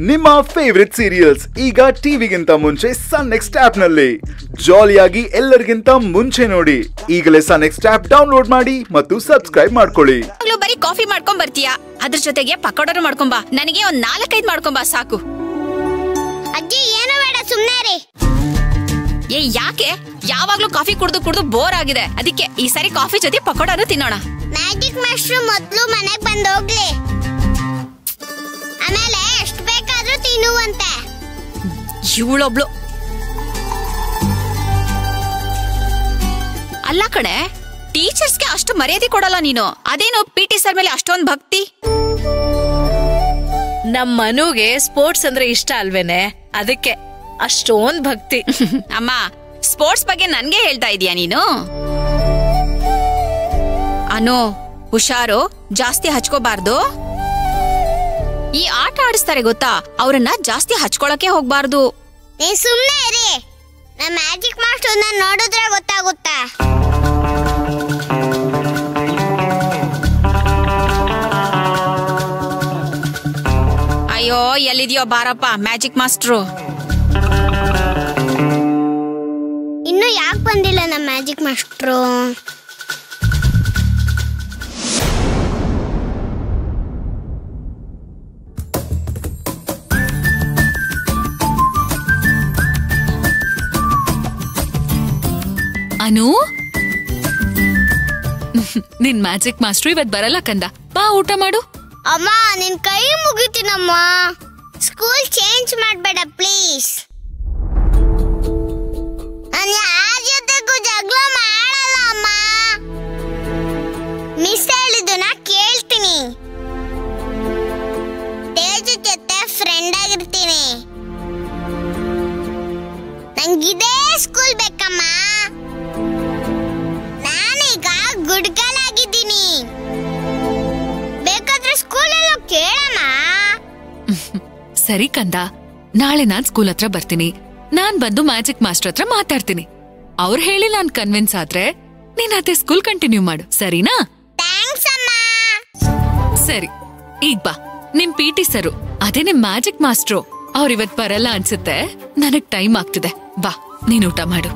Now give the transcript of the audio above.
ನಿಮ್ಮ favourite serials ಈಗ ಟಿವಿಗಿಂತ ಮುಂಚೆ ಸನ್ ನೆಕ್ಸ್ಟ್ ಆಪ್ ನಲ್ಲಿ ಜಾಲಿಯಾಗಿ ಎಲ್ಲರಿಗಿಂತ ಮುಂಚೆ ನೋಡಿ. ಈಗಲೇ ಸನ್ ನೆಕ್ಸ್ಟ್ ಆಪ್ ಡೌನ್ಲೋಡ್ ಮಾಡಿ ಮತ್ತು ಸಬ್ಸ್ಕ್ರೈಬ್ ಮಾಡ್ಕೊಳ್ಳಿ. ಬರೀ ಕಾಫಿ ಮಾಡ್ಕೊಂಡ್ ಬರ್ತೀಯಾ, ಅದ್ರ ಜೊತೆಗೆ ಪಕೋಡನು ಮಾಡ್ಕೊಂಬಾ. ನನಗೆ ಒಂದ್ 4-5 ಮಾಡ್ಕೊಂಬಾ ಸಾಕು. ಅಜ್ಜಿ ಏನು ಬೇಡ, ಸುಮ್ನೆ ರೀ. ಏ ಯಾಕೆ? ಯಾವಾಗ್ಲೂ ಕಾಫಿ ಕುಡ್ದು ಬೋರ್ ಆಗಿದೆ. ಅದಕ್ಕೆ ಈ ಸಾರಿ ಕಾಫಿ ಜೊತೆ ಪಕೋಡನು ತಿನ್ನೋಣ. ಮ್ಯಾಜಿಕ್ ಮಾಸ್ಟರ್ ಮೊದ್ಲು ಮನೆಗ್ ಬಂದ್ ಹೋಗ್ಲಿ, ಆಮೇಲೆ ಎಷ್ಟು ಬೇಕಾದ್ರೂ ತಿನ್ನುವಂತೆ. ಇವಳೊಬ್ಳು ಅಲ್ಲ ಕಣೆ, ಟೀಚರ್ಸ್ಗೆ ಅಷ್ಟು ಮರ್ಯಾದೆ ಕೊಡಲ್ಲ ನೀನು. ಅದೇನು ಪಿಟಿ ಸರ್ ಮೇಲೆ ಅಷ್ಟೊಂದ್ ಭಕ್ತಿ? ನಮ್ ಮನುಗೆ ಸ್ಪೋರ್ಟ್ಸ್ ಅಂದ್ರೆ ಇಷ್ಟ ಅಲ್ವೇನೆ, ಅದಕ್ಕೆ ಅಷ್ಟೊಂದ್ ಭಕ್ತಿ. ಅಮ್ಮ, ಸ್ಪೋರ್ಟ್ಸ್ ಬಗ್ಗೆ ನನ್ಗೆ ಹೇಳ್ತಾ ಇದೀಯಾ ನೀನು? ಅನು, ಹುಷಾರು, ಜಾಸ್ತಿ ಹಚ್ಕೋಬಾರ್ದು. ಈ ಆಟ ಆಡಿಸ್ತಾರೆ ಗೊತ್ತಾ, ಅವ್ರನ್ನ ಜಾಸ್ತಿ ಹಚ್ಕೊಳಕ್ಕೆ ಹೋಗ್ಬಾರ್ದು. ನೀ ಸುಮ್ನೆ ಇರಿ, ನಾ ಮ್ಯಾಜಿಕ್ ಮಾಸ್ಟರ್ನ ನೋಡಿದ್ರೆ ಗೊತ್ತಾಗುತ್ತಾ. ಅಯ್ಯೋ, ಎಲ್ಲಿದ್ಯೋ ಬಾರಪ್ಪ ಮ್ಯಾಜಿಕ್ ಮಾಸ್ಟ್ರು. ಇನ್ನು ಯಾಕೆ ಬಂದಿಲ್ಲ ನಮ್ಮ ಮ್ಯಾಜಿಕ್ ಮಾಸ್ಟ್ರು? ಅನು, ನಿನ್ ಮ್ಯಾಜಿಕ್ ಮಾಸ್ಟರ್ ಇವತ್ ಬರಲ್ಲ ಕಂದ. ಬಾ ಊಟ ಮಾಡು. ಅಮ್ಮ, ನಿನ್ ಕೈ ಮುಗಿತೀನಮ್ಮ. ಸ್ಕೂಲ್ ಚೇಂಜ್ ಮಾಡ್ಬೇಡ ಪ್ಲೀಸ್. ನಾನು ಯಾರ ಜೊತೆಗೂ ಜಗಳ ಮಾಡಲ್ಲ ಅಮ್ಮ. ಮಿಸ್ ಹೇಳಿದ್ದನ್ನ ಕೇಳ್ತೀನಿ. ತೇಜು ಜೊತೆ ಫ್ರೆಂಡ್ ಆಗಿರ್ತೀನಿ. ನಂಗಿದೇ ಸ್ಕೂಲ್ ಬೇಕಮ್ಮ. ನಾನೀಗ ಗುಡ್ ಗರ್ಲ್ ಆಗಿದ್ದೀನಿ. ಬೇಕಾದ್ರೆ ಸ್ಕೂಲಲ್ಲೂ ಕೇಳಮ್ಮ. ಸರಿ ಕಂದ, ನಾಳೆ ನಾನ್ ಸ್ಕೂಲ್ ಹತ್ರ ಬರ್ತೀನಿ. ನಾನ್ ಬಂದು ಮ್ಯಾಜಿಕ್ ಮಾಸ್ಟರ್ ಹತ್ರ ಮಾತಾಡ್ತೀನಿ. ಅವ್ರು ಹೇಳಿ ನಾನ್ ಕನ್ವಿನ್ಸ್ ಆದ್ರೆ ನೀನ್ ಅದೇ ಸ್ಕೂಲ್ ಕಂಟಿನ್ಯೂ ಮಾಡು, ಸರಿನಾ? ಥ್ಯಾಂಕ್ಸ್ ಅಮ್ಮ. ಸರಿ, ಈಗ ಬಾ. ನಿಮ್ ಪಿಟಿ ಸರು, ಅದೇ ನಿಮ್ ಮ್ಯಾಜಿಕ್ ಮಾಸ್ಟ್ರು, ಅವ್ರ ಇವತ್ ಬರಲ್ಲ ಅನ್ಸುತ್ತೆ. ನನಗ್ ಟೈಮ್ ಆಗ್ತಿದೆ. ಬಾ, ನೀನ್ ಊಟ ಮಾಡು.